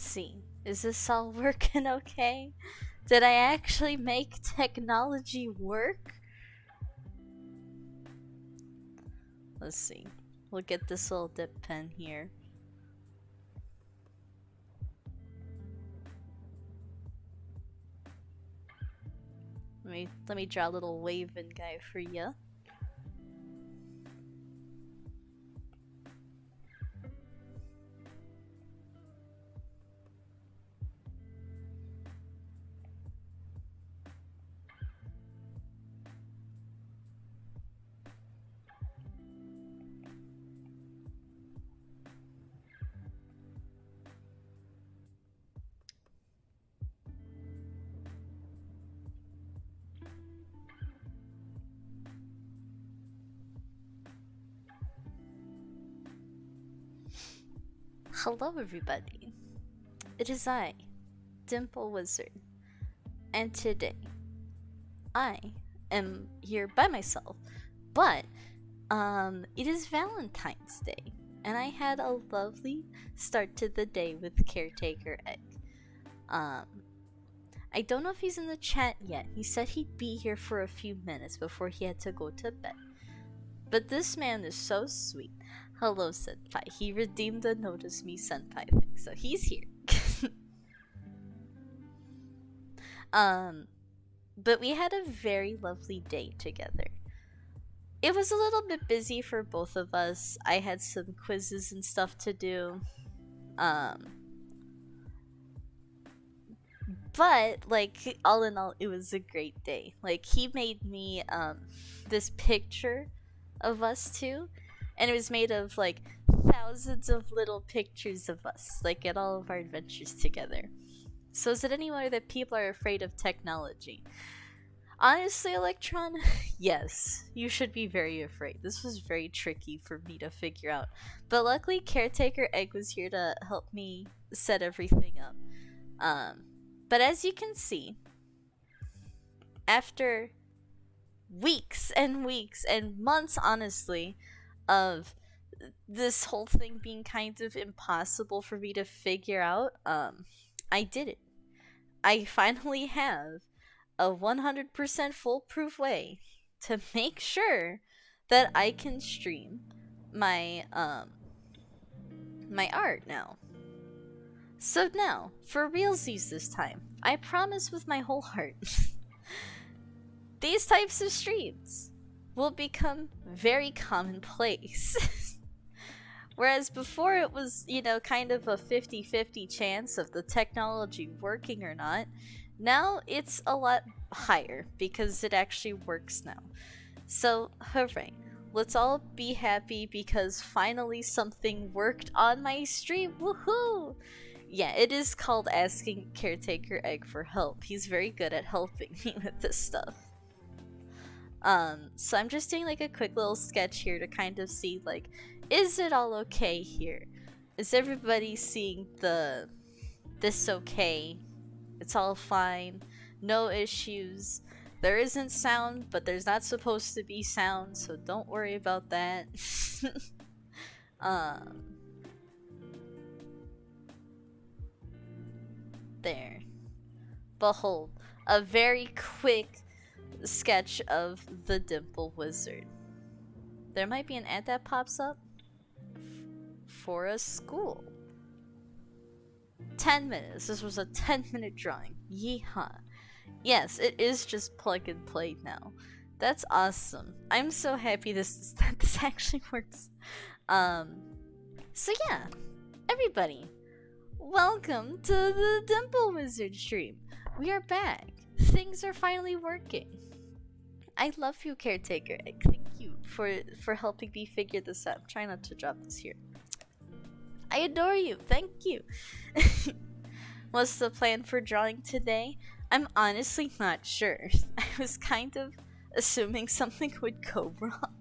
see. Is this all working okay? Did I actually make technology work? Let's see. We'll get this little dip pen here. Let me draw a little waving guy for you. Hello everybody. It is I, Dimple Wizard, and today I am here by myself, but it is Valentine's Day, and I had a lovely start to the day with Caretaker Egg. I don't know if he's in the chat yet. He said he'd be here for a few minutes before he had to go to bed. But this man is so sweet. Hello, Senpai. He redeemed the Notice Me Senpai thing, so he's here. But we had a very lovely day together. It was a little bit busy for both of us. I had some quizzes and stuff to do. But, like, all in all, it was a great day. Like, he made me, this picture of us two, and it was made of, like, thousands of little pictures of us, like, at all of our adventures together. So is it any wonder that people are afraid of technology? Honestly, Electron, yes, you should be very afraid. This was very tricky for me to figure out. But luckily, Caretaker Egg was here to help me set everything up. But as you can see, after weeks and weeks and months, honestly, of this whole thing being kind of impossible for me to figure out, I did it. I finally have a 100% foolproof way to make sure that I can stream my my art now. So now, for realsies this time, I promise with my whole heart, these types of streams will become very commonplace. Whereas before it was, you know, kind of a 50-50 chance of the technology working or not, now it's a lot higher because it actually works now. So, hooray. Let's all be happy because finally something worked on my stream. Woohoo! Yeah, it is called asking Caretaker Egg for help. He's very good at helping me with this stuff. So I'm just doing like a quick little sketch here to kind of see, like, is it all okay here? Is everybody seeing this okay? It's all fine. No issues. There isn't sound, but there's not supposed to be sound, so don't worry about that. There. Behold, a very quick sketch of the Dimple Wizard. There might be an ad that pops up for a school. 10 minutes. This was a 10-minute drawing. Yeehaw. Yes, it is just plug and play now. That's awesome. I'm so happy that this actually works. So yeah, everybody, welcome to the Dimple Wizard stream. We are back. Things are finally working. I love you, Caretaker Egg. Thank you for helping me figure this out. I'm trying not to drop this here. I adore you. Thank you. What's the plan for drawing today? I'm honestly not sure. I was kind of assuming something would go wrong.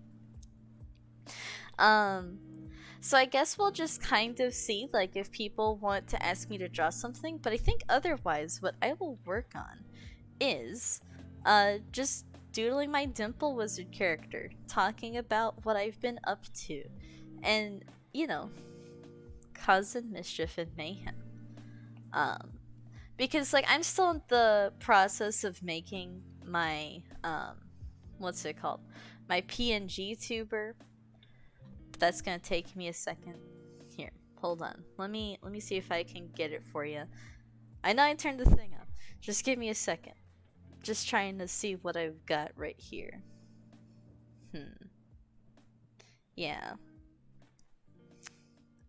So I guess we'll just kind of see, like, if people want to ask me to draw something, but I think otherwise what I will work on is just doodling my Dimple Wizard character, talking about what I've been up to, and, you know, causing mischief and mayhem. Because like I'm still in the process of making my what's it called, my PNG tuber. That's gonna take me a second. Here, hold on, let me see if I can get it for you. I know I turned the thing up, just give me a second. Just trying to see what I've got right here. Yeah.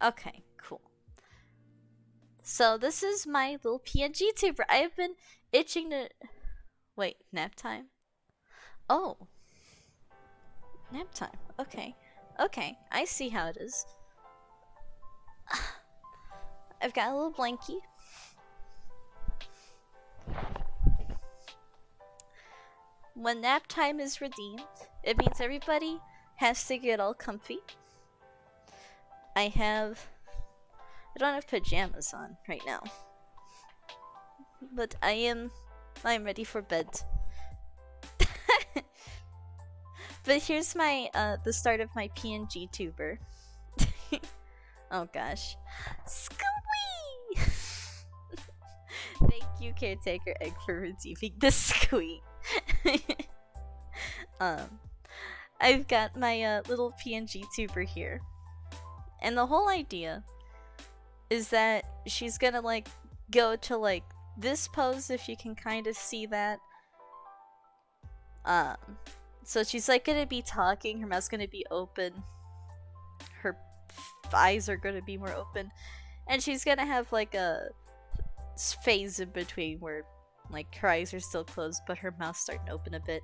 Okay, cool. So this is my little PNG tuber. I have been itching to... Wait, nap time? Oh. Nap time. Okay. Okay, I see how it is. I've got a little blankie. When nap time is redeemed, it means everybody has to get all comfy. I don't have pajamas on right now, but I'm ready for bed. But here's my the start of my PNG tuber. Oh gosh, squee! Thank you, Caretaker Egg, for redeeming the squee. I've got my little PNG tuber here, and the whole idea is that she's gonna like go to like this pose, if you can kind of see that. So she's like gonna be talking, her mouth's gonna be open, her eyes are gonna be more open, and she's gonna have like a phase in between where like her eyes are still closed but her mouth's starting to open a bit.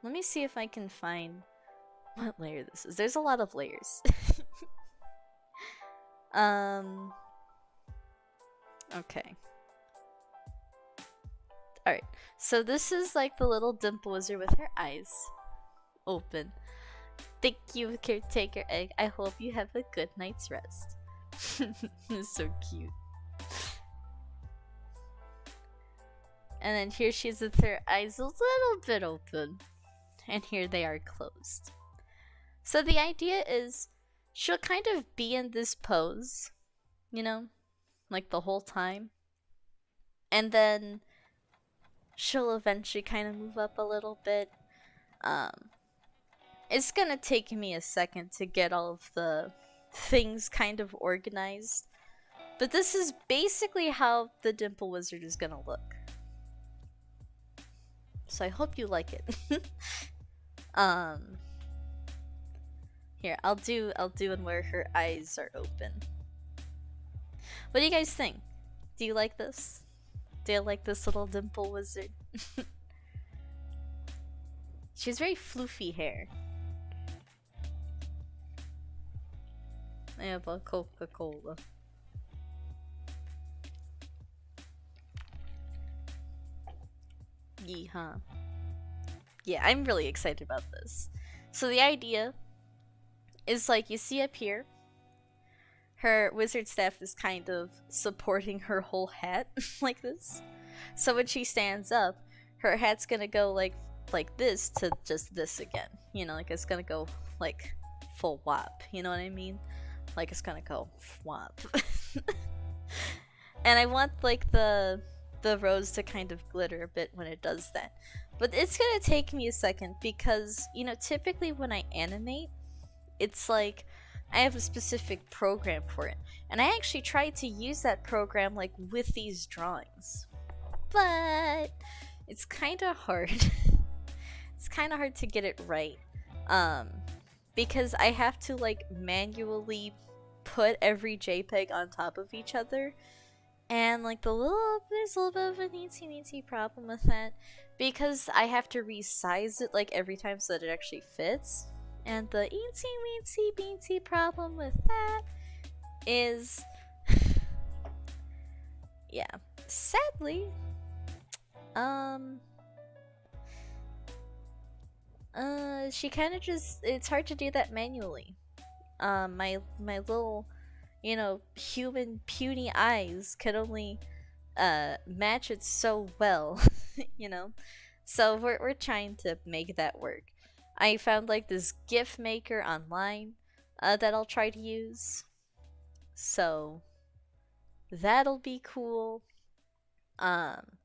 Let me see if I can find what layer this is. There's a lot of layers. Okay. Alright, so this is like the little dimple wizard with her eyes open. Thank you, Caretaker Egg. I hope you have a good night's rest. It's so cute. And then here she is with her eyes a little bit open. And here they are closed. So the idea is she'll kind of be in this pose, you know, like the whole time. And then she'll eventually kind of move up a little bit. It's gonna take me a second to get all of the things kind of organized. But this is basically how the Dimple Wizard is gonna look. So I hope you like it. Here, I'll do one where her eyes are open. What do you guys think? Do you like this? Do you like this little Dimple Wizard? She has very floofy hair. I have a Coca-Cola. Yeehaw. Yeah, I'm really excited about this. So the idea is like you see up here, her wizard staff is kind of supporting her whole hat like this. So when she stands up, her hat's gonna go like this to just this again. You know, like it's gonna go like full whop. You know what I mean? Like it's gonna go whop. And I want like the rose to kind of glitter a bit when it does that. But it's gonna take me a second because, you know, typically when I animate, it's like I have a specific program for it. And I actually tried to use that program like with these drawings. But it's kind of hard. It's kind of hard to get it right. Because I have to like manually put every JPEG on top of each other. And like there's a little bit of a teensy problem with that because I have to resize it like every time so that it actually fits. And the eensy beensy problem with that is, yeah, sadly, she kind of just, it's hard to do that manually. My little, you know, human puny eyes can only match it so well, you know. So we're trying to make that work. I found like this GIF maker online that I'll try to use. So That'll be cool. Um,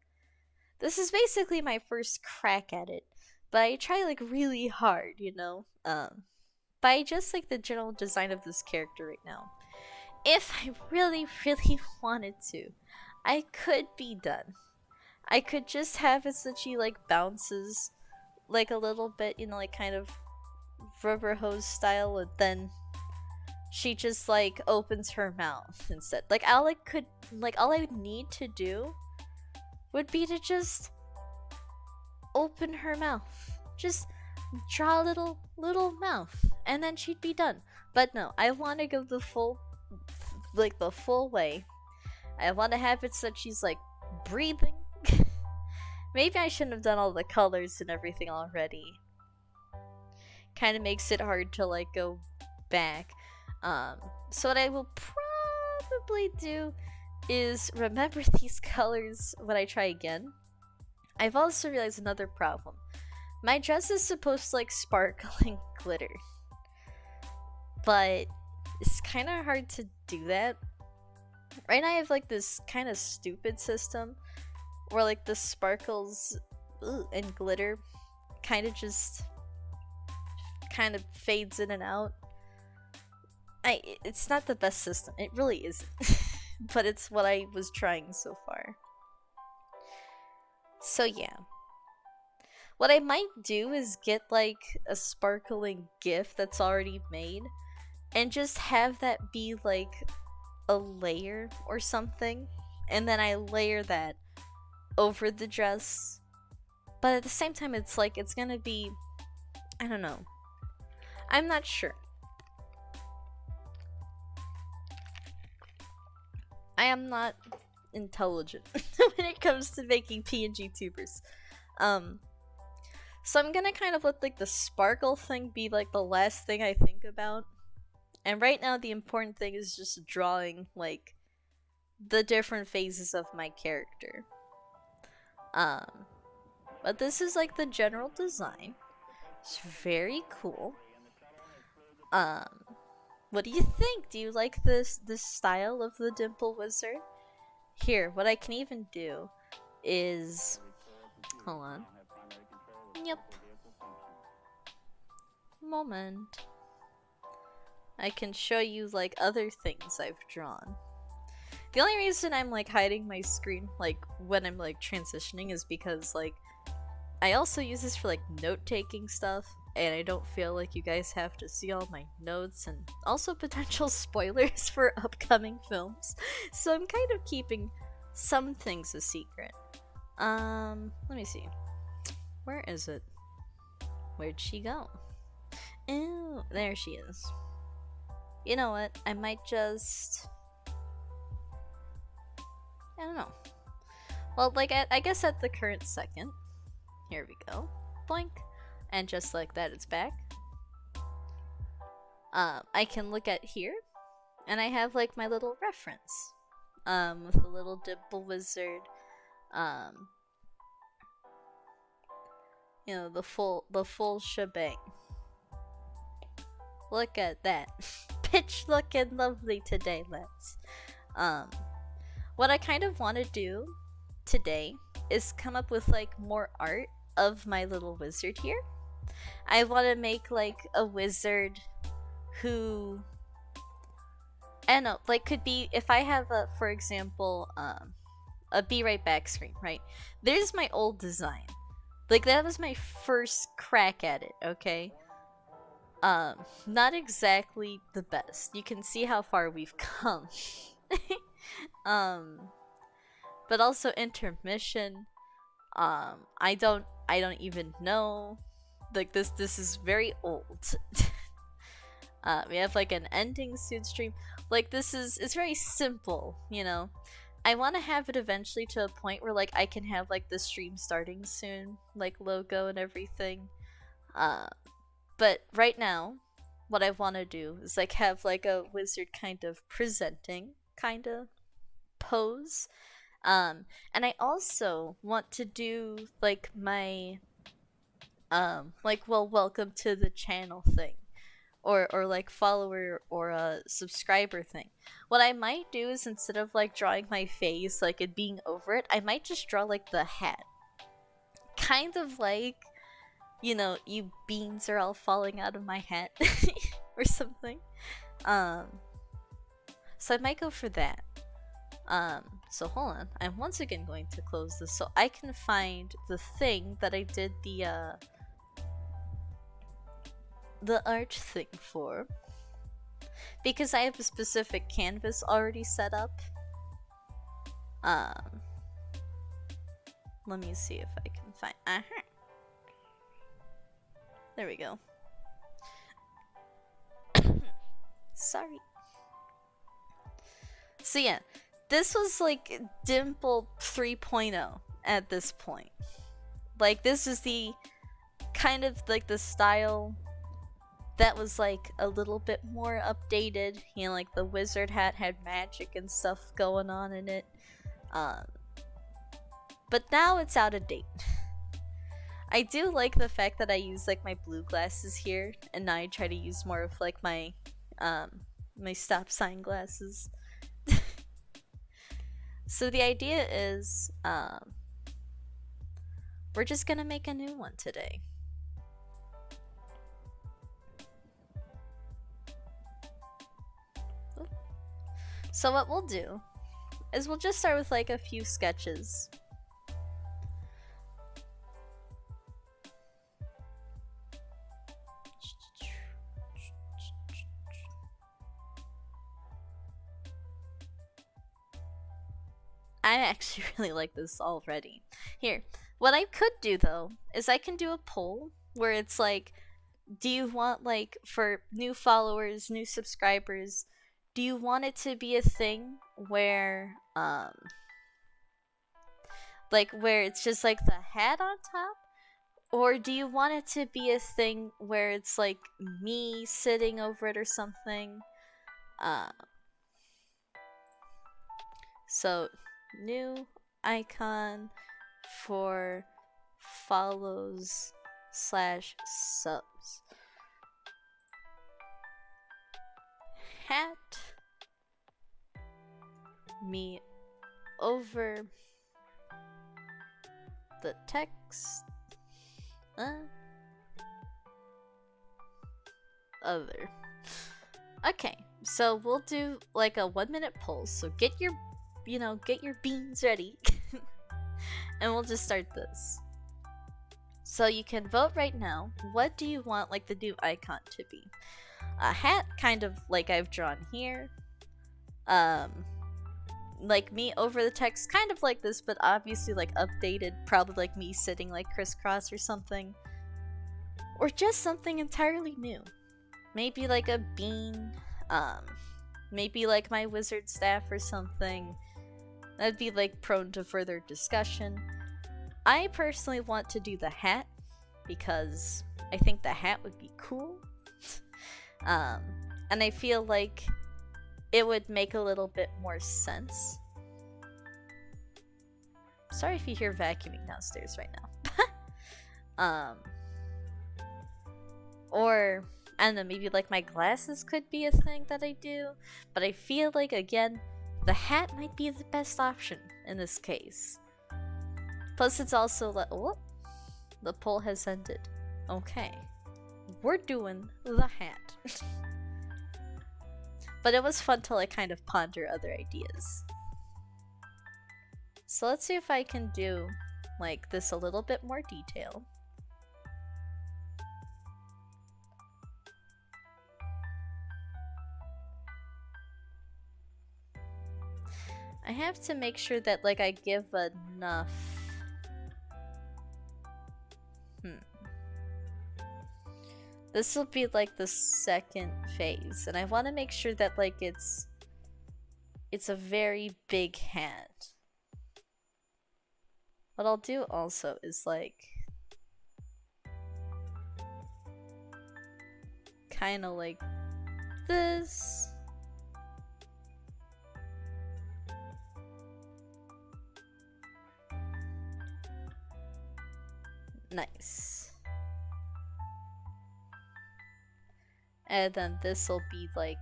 this is basically my first crack at it, but I try like really hard, you know. But I just like the general design of this character right now. If I really, really wanted to, I could be done. I could just have it so she like bounces like a little bit, you know, like kind of rubber hose style, and then she just like opens her mouth instead. Like all I would need to do would be to just open her mouth. Just draw a little mouth and then she'd be done. But no, I want to go the full way. I want to have it so that she's like breathing. Maybe I shouldn't have done all the colors and everything already. Kind of makes it hard to like go back. So what I will probably do is remember these colors when I try again. I've also realized another problem. My dress is supposed to like sparkling glitter, but it's kind of hard to do that. Right now I have like this kind of stupid system where like the sparkles and glitter kind of just kind of fades in and out. It's not the best system. It really isn't. But it's what I was trying so far. So yeah. What I might do is get like a sparkling GIF that's already made and just have that be like a layer or something, and then I layer that over the dress. But at the same time, it's like it's gonna be, I don't know. I'm not sure. I am not intelligent when it comes to making PNG tubers. So I'm gonna kind of let like the sparkle thing be like the last thing I think about. And right now the important thing is just drawing like the different phases of my character. But this is like the general design. It's very cool. What do you think? Do you like this style of the Dimple Wizard? Here, what I can even do is, hold on. Yep. Moment. I can show you like other things I've drawn. The only reason I'm like hiding my screen like when I'm like transitioning is because like I also use this for like note-taking stuff, and I don't feel like you guys have to see all my notes and also potential spoilers for upcoming films. So I'm kind of keeping some things a secret. Let me see. Where is it? Where'd she go? Ew, there she is. You know what? I might just... I don't know. Well, like, I guess at the current second. Here we go. Boink. And just like that, it's back. I can look at here. And I have, like, my little reference. With a little Dimple Wizard. You know, the full shebang. Look at that. Pitch looking lovely today, let's. What I kind of want to do today is come up with like more art of my little wizard here. I want to make like a wizard who, I don't know, like could be, if I have a, for example, a be right back screen, right? There's my old design. Like that was my first crack at it, okay? Not exactly the best. You can see how far we've come. But also intermission. I don't even know. Like this is very old. We have like an ending soon stream. Like it's very simple, you know. I want to have it eventually to a point where like I can have like the stream starting soon, like logo and everything. But right now, what I want to do is like have like a wizard kind of presenting kind of pose. And I also want to do like my like, well, welcome to the channel thing, or like follower or a subscriber thing. What I might do is, instead of like drawing my face like it being over it, I might just draw like the hat, kind of like, you know, you beans are all falling out of my hat or something. So I might go for that. So hold on, I'm once again going to close this so I can find the thing that I did the arch thing for, because I have a specific canvas already set up. Let me see if I can find. There we go. Sorry. So yeah, this was like Dimple 3.0 at this point. Like, this is the kind of like the style that was like a little bit more updated. You know, like the wizard hat had magic and stuff going on in it. But now it's out of date. I do like the fact that I use like my blue glasses here, and now I try to use more of like my my stop sign glasses. So the idea is we're just gonna make a new one today. So what we'll do is we'll just start with like a few sketches. I actually really like this already. Here, what I could do though is I can do a poll where it's like, do you want, like, for new followers, new subscribers, do you want it to be a thing where like where it's just like the hat on top, or do you want it to be a thing where it's like me sitting over it or something? So new icon for follows slash subs. Hat me over the text other. Okay, so we'll do like a 1-minute poll, so get your, you know, get your beans ready. And we'll just start this. So you can vote right now. What do you want like the new icon to be? A hat, kind of like I've drawn here. Like me over the text, kind of like this, but obviously like updated, probably like me sitting like crisscross or something. Or just something entirely new. Maybe like a bean, maybe like my wizard staff or something. That'd be like prone to further discussion. I personally want to do the hat because I think the hat would be cool. And I feel like it would make a little bit more sense. Sorry if you hear vacuuming downstairs right now. Or, I don't know, maybe like my glasses could be a thing that I do. But I feel like, again, the hat might be the best option in this case. Plus, it's also like, oh, the poll has ended. Okay, we're doing the hat. But it was fun to like kind of ponder other ideas. So let's see if I can do like this a little bit more detailed. I have to make sure that like I give enough. This will be like the second phase, and I want to make sure that like it's a very big hat. What I'll do also is like kind of like this. Nice. And then this will be like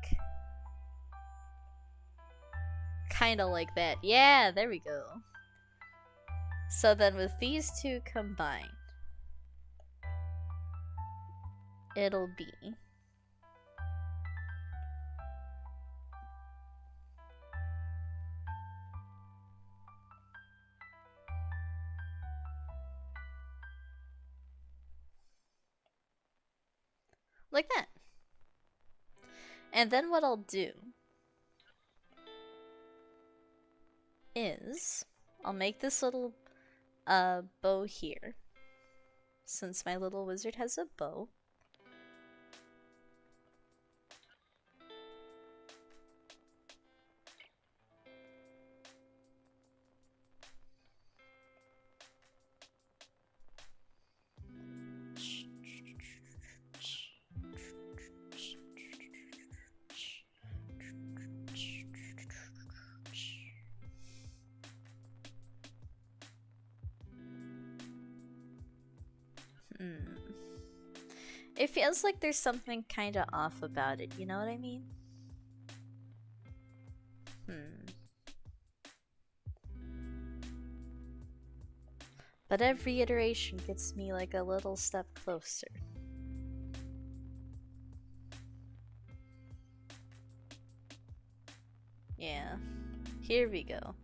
kind of like that. Yeah, there we go. So then with these two combined, it'll be like that. And then what I'll do is I'll make this little bow here, since my little wizard has a bow. It feels like there's something kind of off about it, you know what I mean? But every iteration gets me like a little step closer. Yeah, here we go.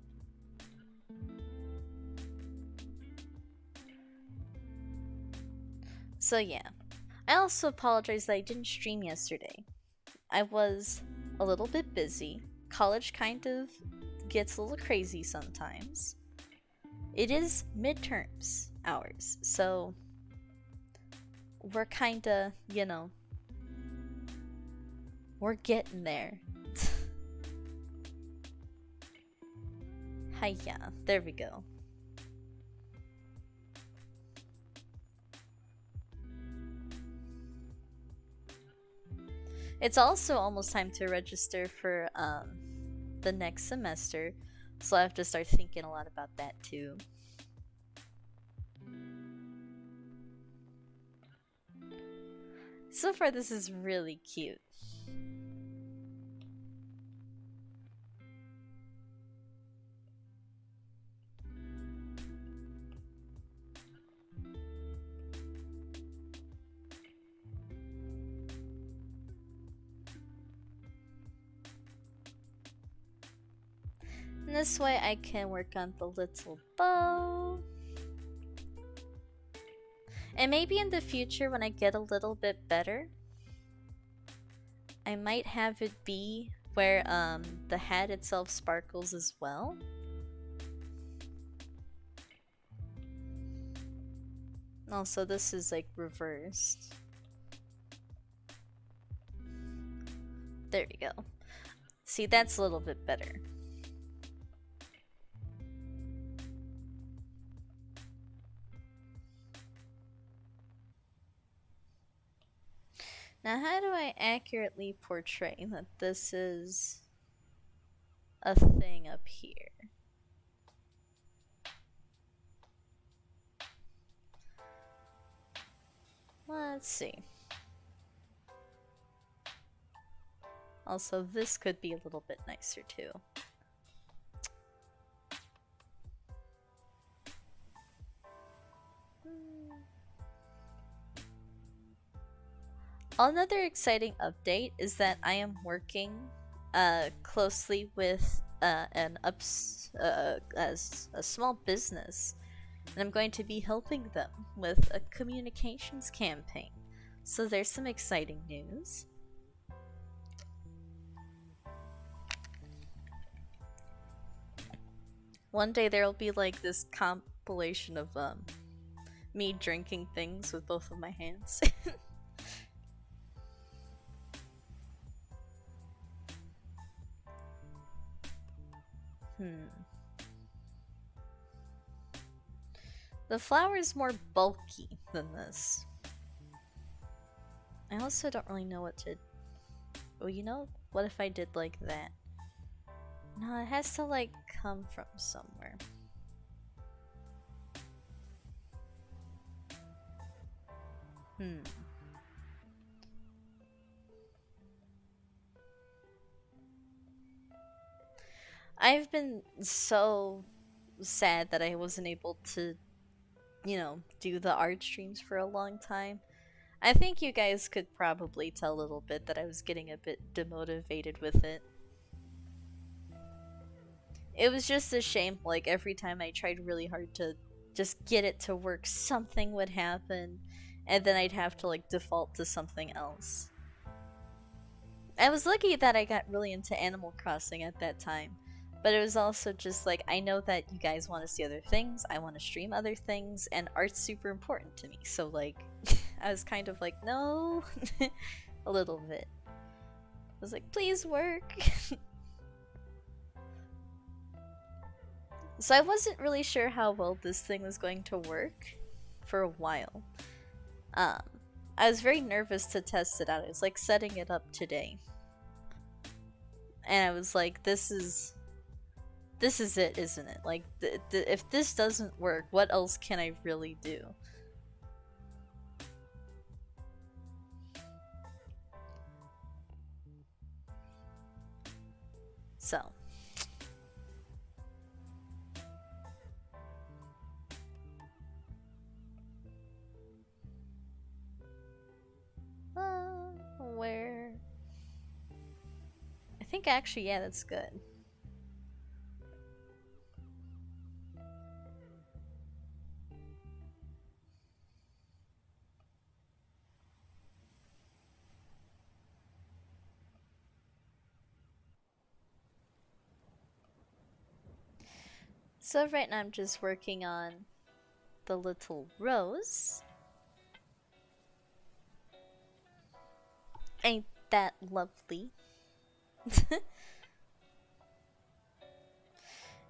So yeah, I also apologize that I didn't stream yesterday. I was a little bit busy. College kind of gets a little crazy sometimes. It is midterms hours, so we're kinda, you know, we're getting there. Hiya, there we go. It's also almost time to register for the next semester, so I have to start thinking a lot about that too. So far, this is really cute. And this way I can work on the little bow. And maybe in the future when I get a little bit better, I might have it be where the hat itself sparkles as well. Also, this is like reversed. There we go. See, that's a little bit better. Now, how do I accurately portray that this is a thing up here? Let's see. Also, this could be a little bit nicer too. Another exciting update is that I am working closely with a small business, and I'm going to be helping them with a communications campaign. So there's some exciting news. One day there'll be like this compilation of me drinking things with both of my hands. The flower is more bulky than this. I also don't really know what to... Oh, you know, what if I did like that? No, it has to like come from somewhere. I've been so sad that I wasn't able to, do the art streams for a long time. I think you guys could probably tell a little bit that I was getting a bit demotivated with it. It was just a shame, like, every time I tried really hard to just get it to work, something would happen, and then I'd have to, like, default to something else. I was lucky that I got really into Animal Crossing at that time, but it was also just like, I know that you guys want to see other things, I want to stream other things, and art's super important to me, so, like, I was kind of like, no, a little bit. I was like, please work. So I wasn't really sure how well this thing was going to work for a while. I was very nervous to test it out. I was like setting it up today. And I was like, this is it, isn't it? Like, if this doesn't work, what else can I really do? So. Where? I think actually, yeah, that's good. So right now I'm just working on the little rose. Ain't that lovely?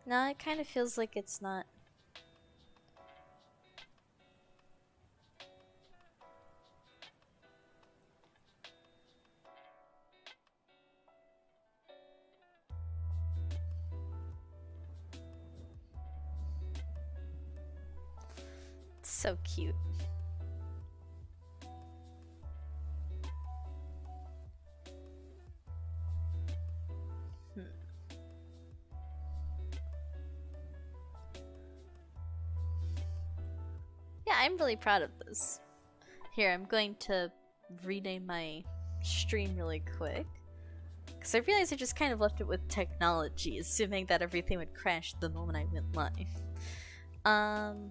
Now it kind of feels like it's not. It's so cute. Yeah, I'm really proud of this. Here, I'm going to rename my stream really quick. Because I realized I just kind of left it with technology, assuming that everything would crash the moment I went live.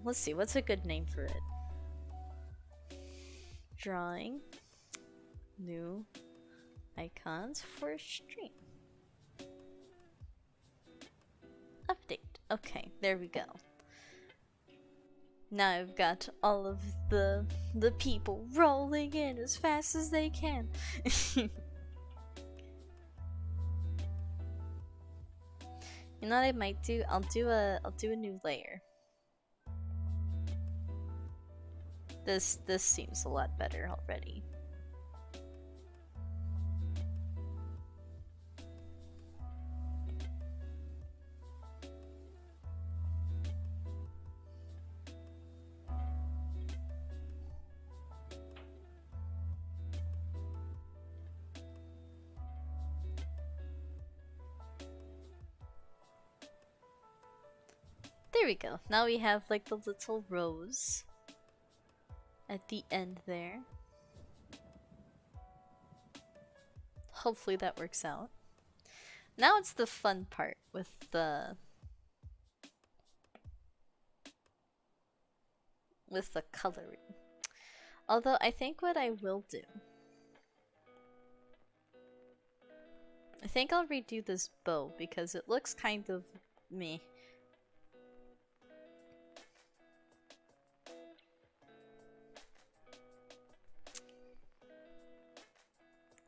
Let's see, what's a good name for it? Drawing. New icons for stream. Update. Okay, there we go. Now I've got all of the people rolling in as fast as they can. You know what I might do? I'll do a new layer. This seems a lot better already. There we go. Now we have like the little rose at the end there. Hopefully that works out. Now it's the fun part with the coloring. Although I think what I will do, I think I'll redo this bow because it looks kind of meh.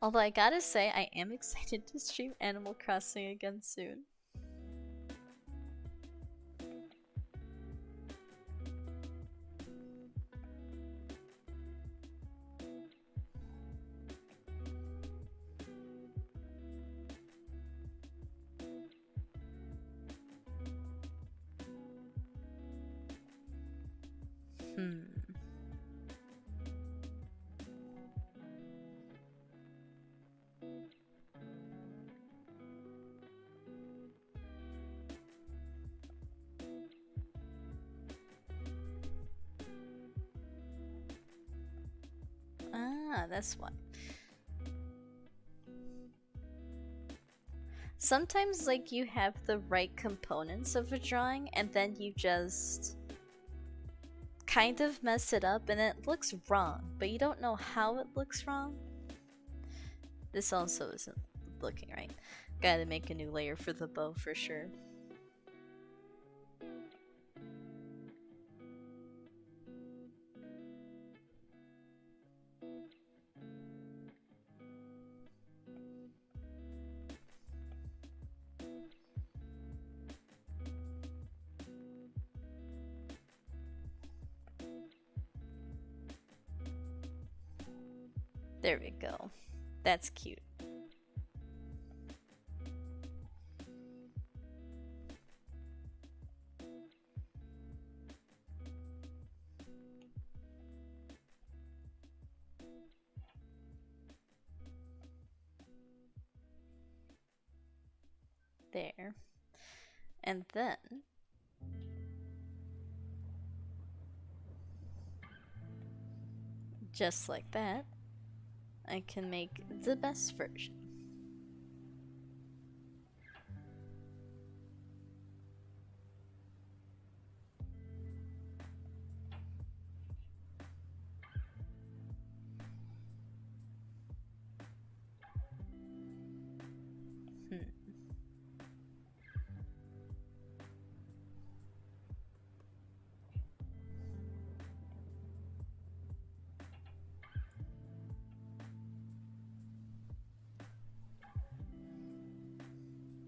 Although I gotta say, I am excited to stream Animal Crossing again soon. That's why. Sometimes, like, you have the right components of a drawing, and then you just kind of mess it up, and it looks wrong, but you don't know how it looks wrong. This also isn't looking right. Gotta make a new layer for the bow for sure. There we go. That's cute. There. And then just like that, I can make the best version.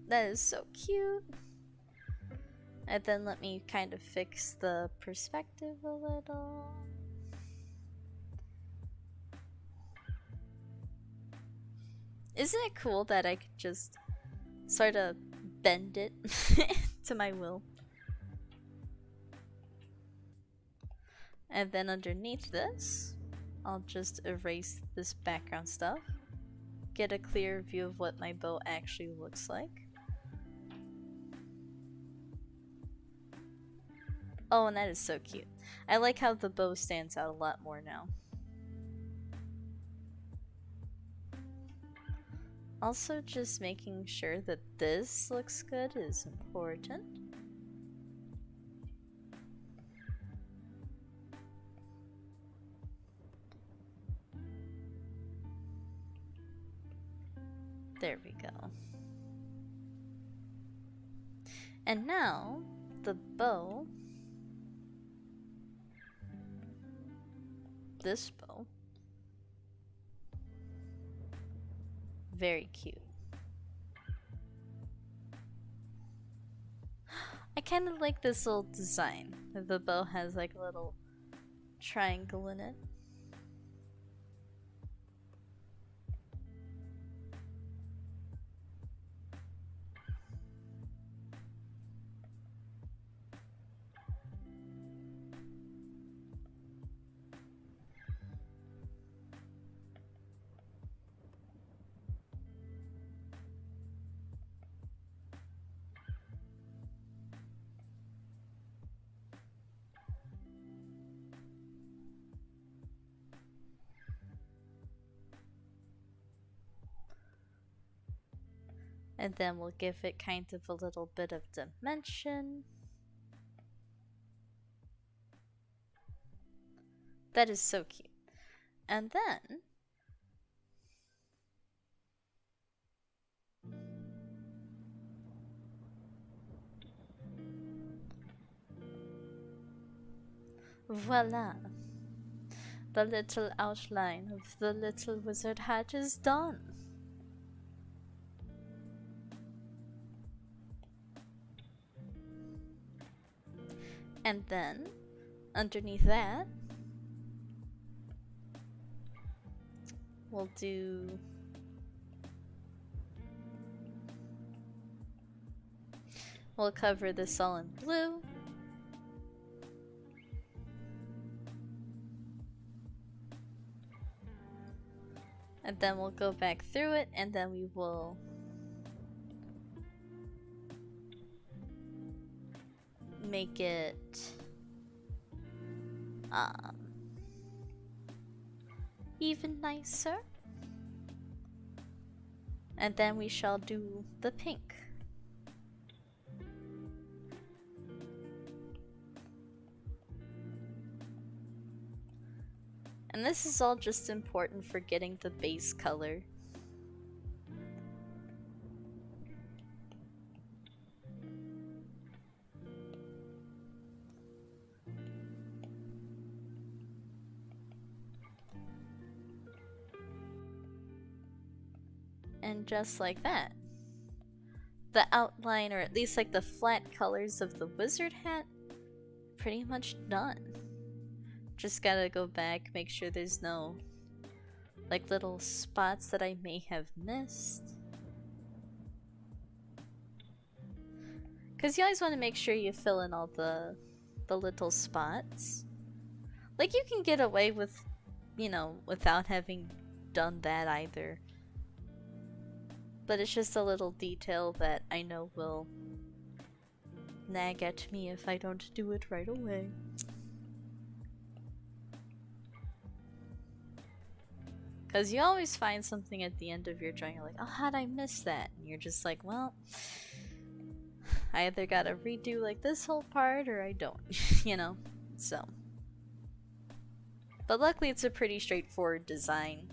That is so cute. And then let me kind of fix the perspective a little. Isn't it cool that I could just sort of bend it to my will? And then underneath this, I'll just erase this background stuff. Get a clear view of what my bow actually looks like. Oh, and that is so cute. I like how the bow stands out a lot more now. Also, just making sure that this looks good is important. There we go. And now, the bow, this bow, very cute. I kind of like this little design. The bow has like a little triangle in it. And then we'll give it kind of a little bit of dimension. That is so cute. And then voila! The little outline of the little wizard hat is done. And then, underneath that, we'll cover this all in blue. And then we'll go back through it, and then we will make it even nicer. And then we shall do the pink. And this is all just important for getting the base color. And just like that, the outline, or at least like the flat colors of the wizard hat, pretty much done. Just gotta go back, make sure there's no like little spots that I may have missed. Because you always want to make sure you fill in all the little spots. Like, you can get away with, you know, without having done that either. But it's just a little detail that I know will nag at me if I don't do it right away. Because you always find something at the end of your drawing, you're like, oh, how'd I miss that? And you're just like, well, I either gotta redo like this whole part or I don't, you know? So. But luckily it's a pretty straightforward design.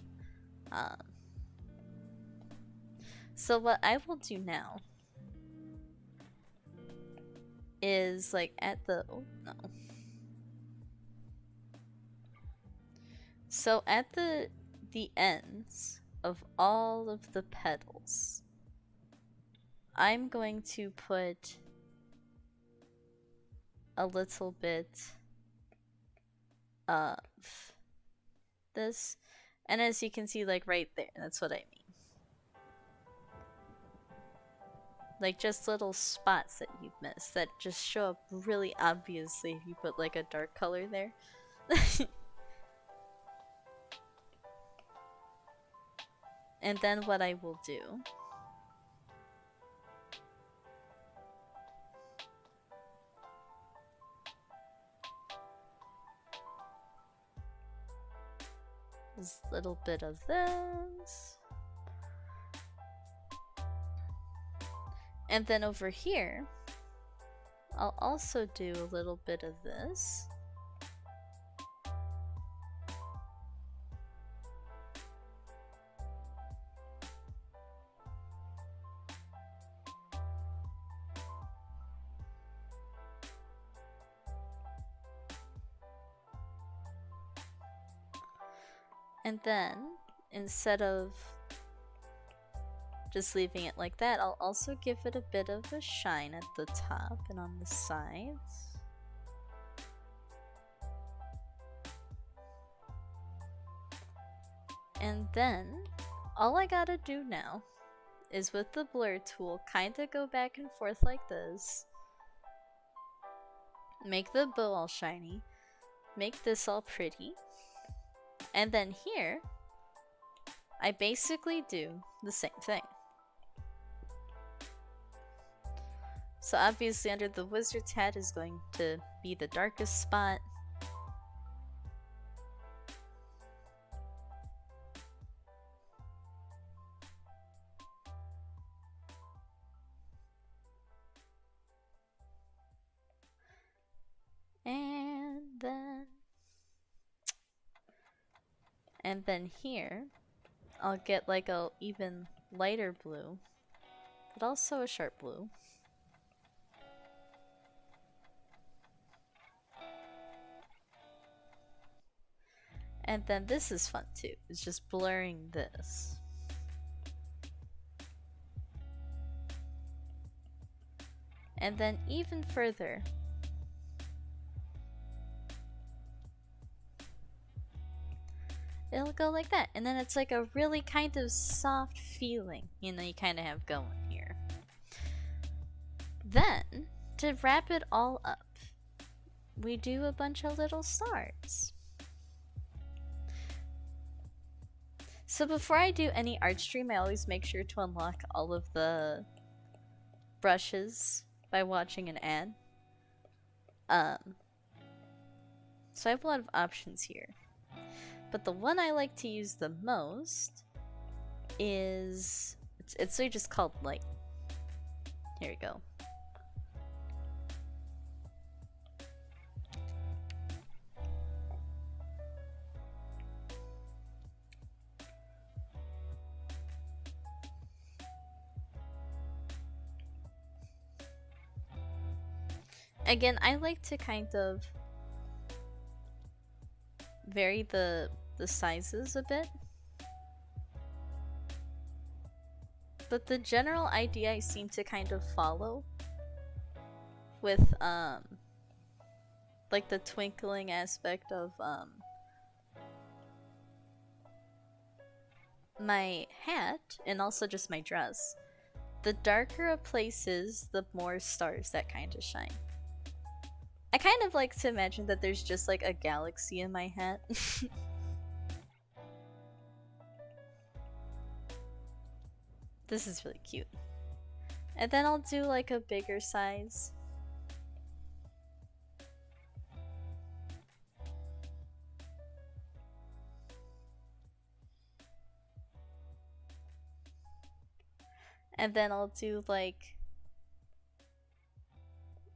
So what I will do now is like at the, oh no. So at the ends of all of the petals, I'm going to put a little bit of this, and as you can see, like right there, that's what I mean. Like just little spots that you've missed that just show up really obviously if you put like a dark color there. And then what I will do is a little bit of this. And then over here, I'll also do a little bit of this. And then, instead of just leaving it like that, I'll also give it a bit of a shine at the top and on the sides. And then, all I gotta do now is with the blur tool, kinda go back and forth like this. Make the bow all shiny. Make this all pretty. And then here, I basically do the same thing. So obviously under the wizard's hat is going to be the darkest spot. And then here, I'll get like a even lighter blue, but also a sharp blue. And then this is fun too, it's just blurring this. And then even further, it'll go like that. And then it's like a really kind of soft feeling, you know, you kind of have going here. Then, to wrap it all up, we do a bunch of little stars. So before I do any art stream, I always make sure to unlock all of the brushes by watching an ad. So I have a lot of options here. But the one I like to use the most is it's just called light. Here we go. Again, I like to kind of vary the sizes a bit. But the general idea I seem to kind of follow with like the twinkling aspect of my hat and also just my dress. The darker a place is, the more stars that kind of shine. I kind of like to imagine that there's just like a galaxy in my hat. This is really cute. And then I'll do like a bigger size. And then I'll do like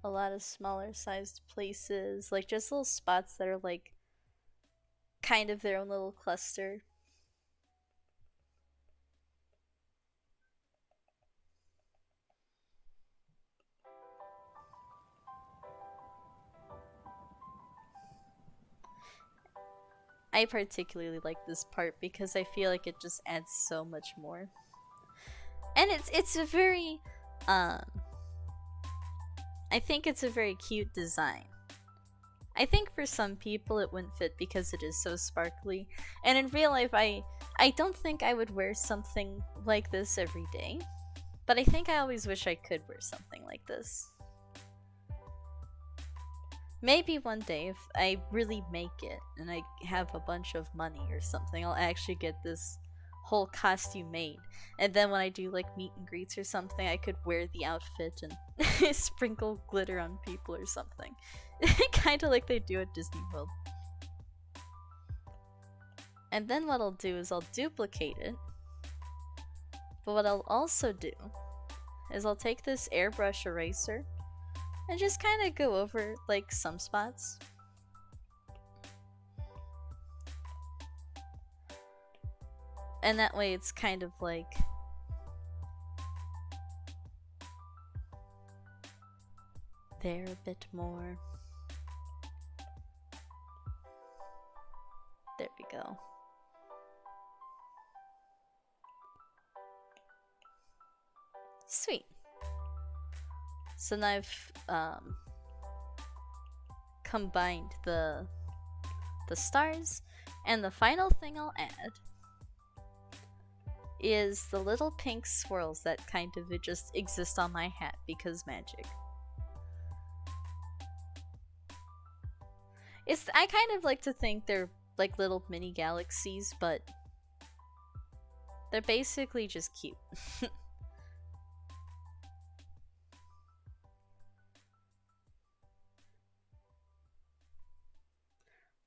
a lot of smaller sized places, like just little spots that are like kind of their own little cluster. I particularly like this part because I feel like it just adds so much more. And it's a very I think it's a very cute design. I think for some people it wouldn't fit because it is so sparkly. And in real life I don't think I would wear something like this every day. But I think I always wish I could wear something like this. Maybe one day if I really make it and I have a bunch of money or something, I'll actually get this whole costume made. And then when I do like meet and greets or something, I could wear the outfit and sprinkle glitter on people or something. Kind of like they do at Disney World. And then what I'll do is I'll duplicate it. But what I'll also do is I'll take this airbrush eraser and just kind of go over like some spots. And that way it's kind of like there a bit more. There we go. Sweet. So now I've combined the stars, and the final thing I'll add is the little pink swirls that kind of just exist on my hat because magic. I kind of like to think they're like little mini galaxies, but they're basically just cute.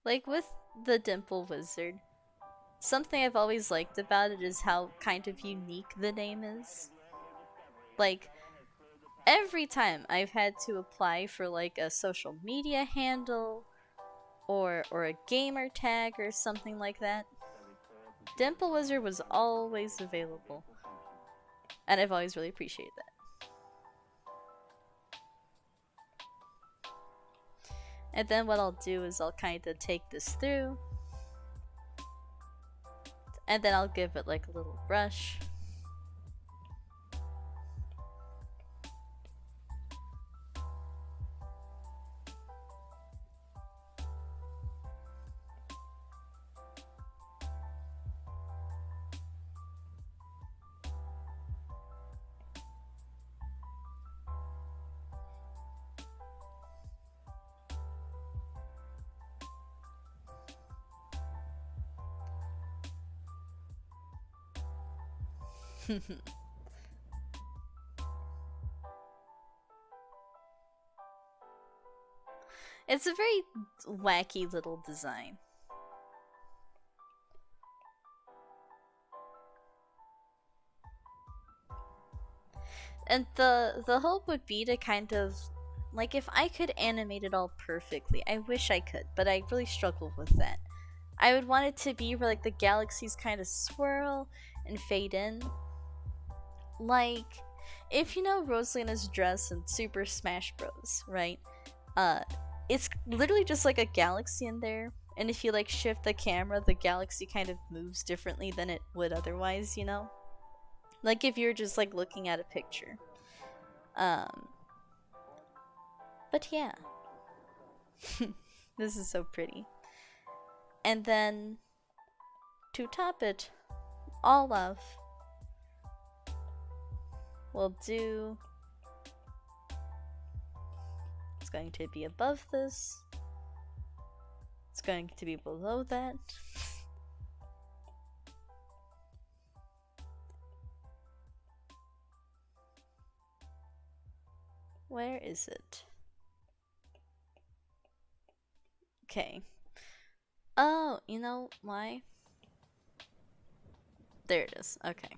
Like with the Dimple Wizard, something I've always liked about it is how kind of unique the name is. Like, every time I've had to apply for like a social media handle or a gamer tag or something like that, Dimple Wizard was always available. And I've always really appreciated that. And then what I'll do is I'll kind of take this through. And then I'll give it like a little brush. It's a very wacky little design. And the hope would be to kind of like, if I could animate it all perfectly, I wish I could, but I really struggle with that. I would want it to be where like the galaxies kind of swirl and fade in. Like, if you know Rosalina's dress in Super Smash Bros, right? Uh, it's literally just like a galaxy in there, and if you like shift the camera, the galaxy kind of moves differently than it would otherwise, you know? Like if you're just like looking at a picture. But yeah. This is so pretty. And then to top it all off, we'll do, it's going to be above this, it's going to be below that. Where is it? Okay. Oh, you know why? There it is. Okay.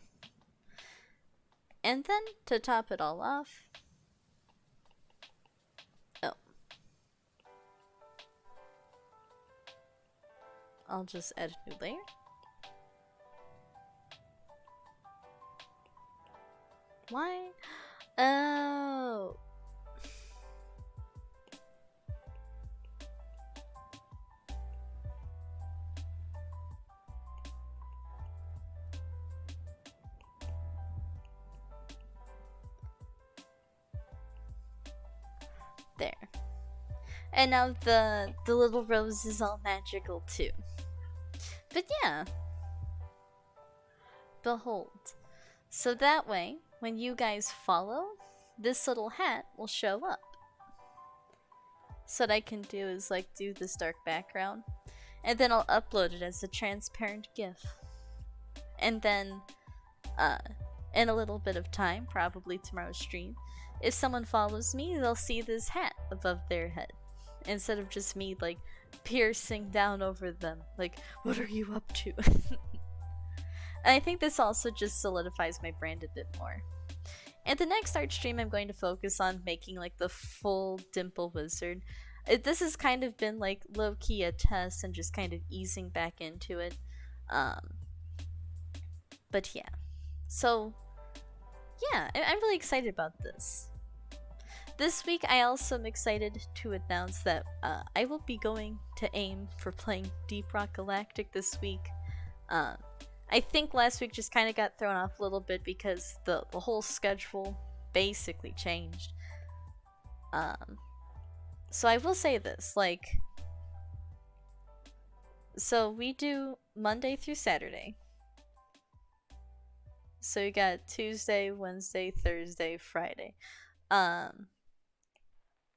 And then to top it all off, oh, I'll just add a new layer. Why? Oh. There. And now the little rose is all magical too. But yeah. Behold. So that way, when you guys follow, this little hat will show up. So what I can do is like do this dark background, and then I'll upload it as a transparent GIF. And then, in a little bit of time, probably tomorrow's stream, if someone follows me, they'll see this hat above their head, instead of just me like piercing down over them, like, what are you up to? And I think this also just solidifies my brand a bit more. And the next art stream, I'm going to focus on making like the full Dimple Wizard. This has kind of been like low-key a test and just kind of easing back into it. But yeah. So, yeah, I'm really excited about this. This week, I also am excited to announce that I will be going to AIM for playing Deep Rock Galactic this week. I think last week just kind of got thrown off a little bit because the whole schedule basically changed. So I will say this, like, so we do Monday through Saturday. So you got Tuesday, Wednesday, Thursday, Friday.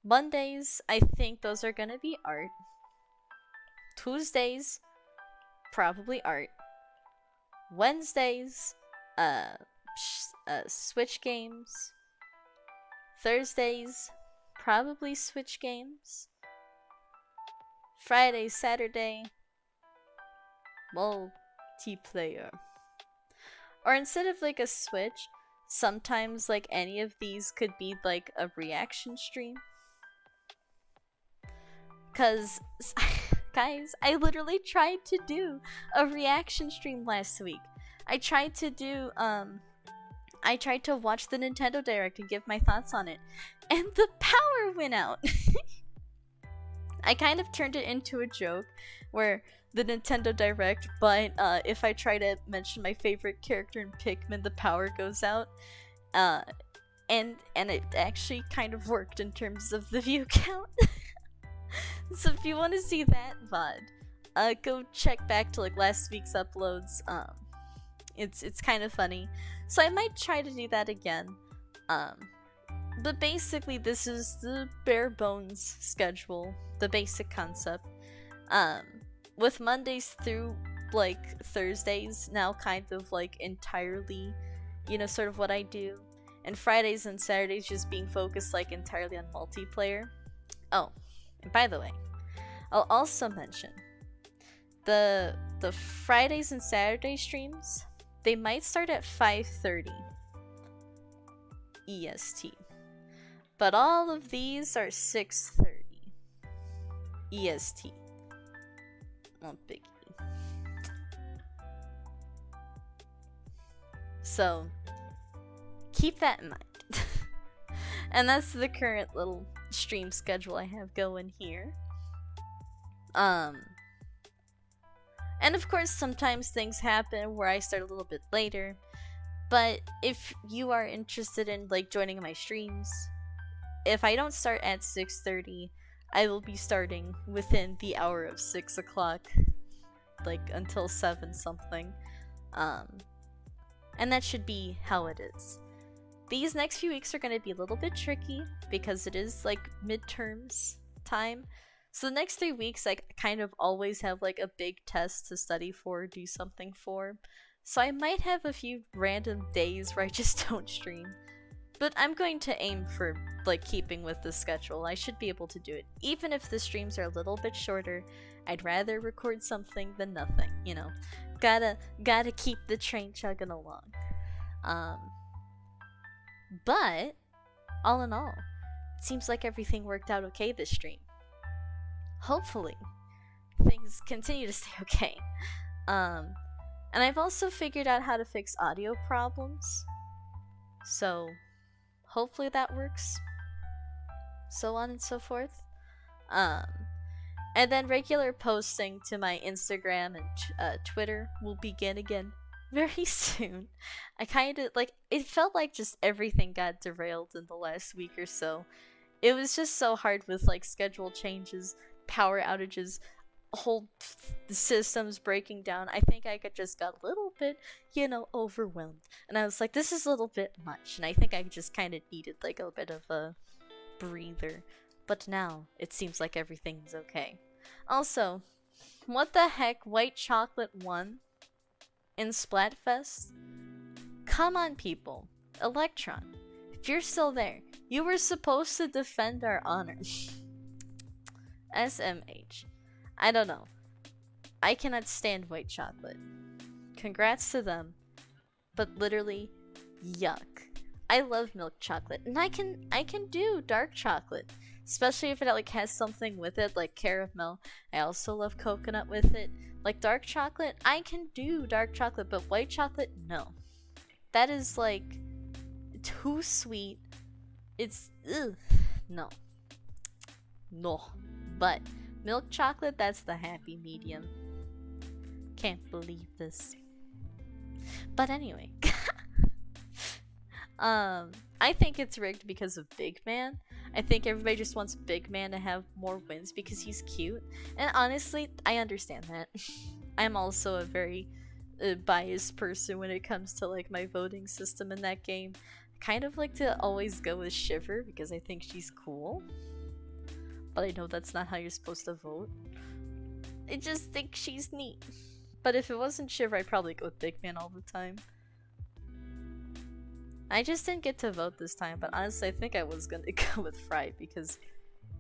Mondays, I think those are gonna be art. Tuesdays, probably art. Wednesdays, Switch games. Thursdays, probably Switch games. Friday, Saturday, multiplayer. Or instead of like a Switch, sometimes like any of these could be like a reaction stream. Cause guys, I literally tried to do a reaction stream last week. I tried to do I tried to watch the Nintendo Direct and give my thoughts on it, and the power went out. I kind of turned it into a joke where the Nintendo Direct, but if I try to mention my favorite character in Pikmin, the power goes out. And it actually kind of worked in terms of the view count. So if you want to see that VOD, go check back to like last week's uploads. It's kind of funny. So I might try to do that again. But basically this is the bare bones schedule, the basic concept. With Mondays through like Thursdays now kind of like entirely, you know, sort of what I do. And Fridays and Saturdays just being focused like entirely on multiplayer. Oh, and by the way, I'll also mention the Fridays and Saturday streams, they might start at 5:30. EST. But all of these are 6:30 EST. Oh, big E. So, keep that in mind. And that's the current little stream schedule I have going here. And of course, sometimes things happen where I start a little bit later. But if you are interested in like joining my streams, if I don't start at 6:30, I will be starting within the hour of 6 o'clock, like until 7 something. And that should be how it is. These next few weeks are going to be a little bit tricky because it is like midterms time. So the next 3 weeks I kind of always have like a big test to study for, do something for. So I might have a few random days where I just don't stream. But I'm going to aim for like keeping with the schedule. I should be able to do it. Even if the streams are a little bit shorter, I'd rather record something than nothing, you know. Gotta keep the train chugging along. But all in all, it seems like everything worked out okay this stream. Hopefully, things continue to stay okay. And I've also figured out how to fix audio problems. So, hopefully that works. So on and so forth. And then regular posting to my Instagram and Twitter will begin again very soon. I kind of like it felt like just everything got derailed in the last week or so. It was just so hard with like schedule changes, power outages, whole systems breaking down. I think I just got a little bit, overwhelmed. And I was like, this is a little bit much. And I think I just kind of needed like a bit of a breather. But now it seems like everything's okay. Also, what the heck? White Chocolate won in Splatfest? Come on, people. Electron, if you're still there, you were supposed to defend our honor. SMH. I don't know. I cannot stand White Chocolate. Congrats to them, but literally, yuck. I love milk chocolate, and I can do dark chocolate, especially if it like has something with it, like caramel. I also love coconut with it. Like dark chocolate, I can do dark chocolate, but white chocolate, no. That is like too sweet. It's no. But milk chocolate, that's the happy medium. Can't believe this. But anyway. I think it's rigged because of Big Man. I think everybody just wants Big Man to have more wins because he's cute. And honestly, I understand that. I'm also a very biased person when it comes to like my voting system in that game. I kind of like to always go with Shiver because I think she's cool. But I know that's not how you're supposed to vote. I just think she's neat. But if it wasn't Shiver, I'd probably go with Big Man all the time. I just didn't get to vote this time, but honestly I think I was gonna go with Fry because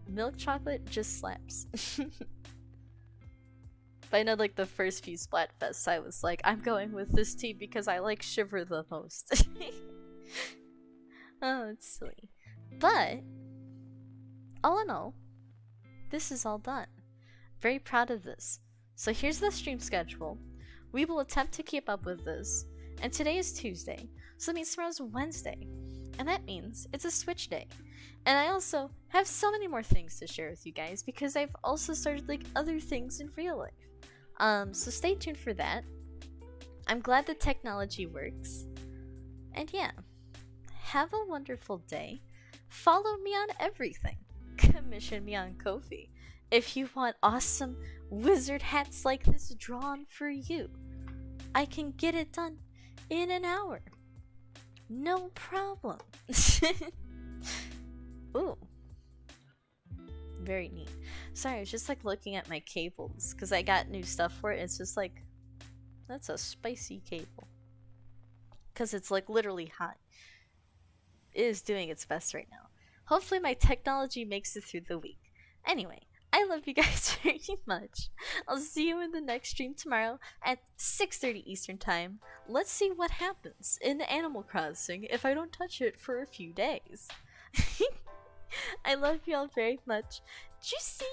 milk chocolate just slaps. But I know like the first few Splatfests I was like, I'm going with this team because I like Shiver the most. Oh, it's silly. But, all in all, this is all done. Very proud of this. So here's the stream schedule. We will attempt to keep up with this. And today is Tuesday, so that means tomorrow's Wednesday. And that means it's a Switch day. And I also have so many more things to share with you guys because I've also started like other things in real life. So stay tuned for that. I'm glad the technology works. And yeah, have a wonderful day. Follow me on everything. Commission me on Ko-fi if you want awesome wizard hats like this drawn for you. I can get it done in an hour. No problem. Ooh. Very neat. Sorry, I was just like looking at my cables because I got new stuff for it. It's just like, that's a spicy cable. Because it's like literally hot. It is doing its best right now. Hopefully my technology makes it through the week. Anyway, I love you guys very much. I'll see you in the next stream tomorrow at 6:30 Eastern Time. Let's see what happens in Animal Crossing if I don't touch it for a few days. I love you all very much. Juicy!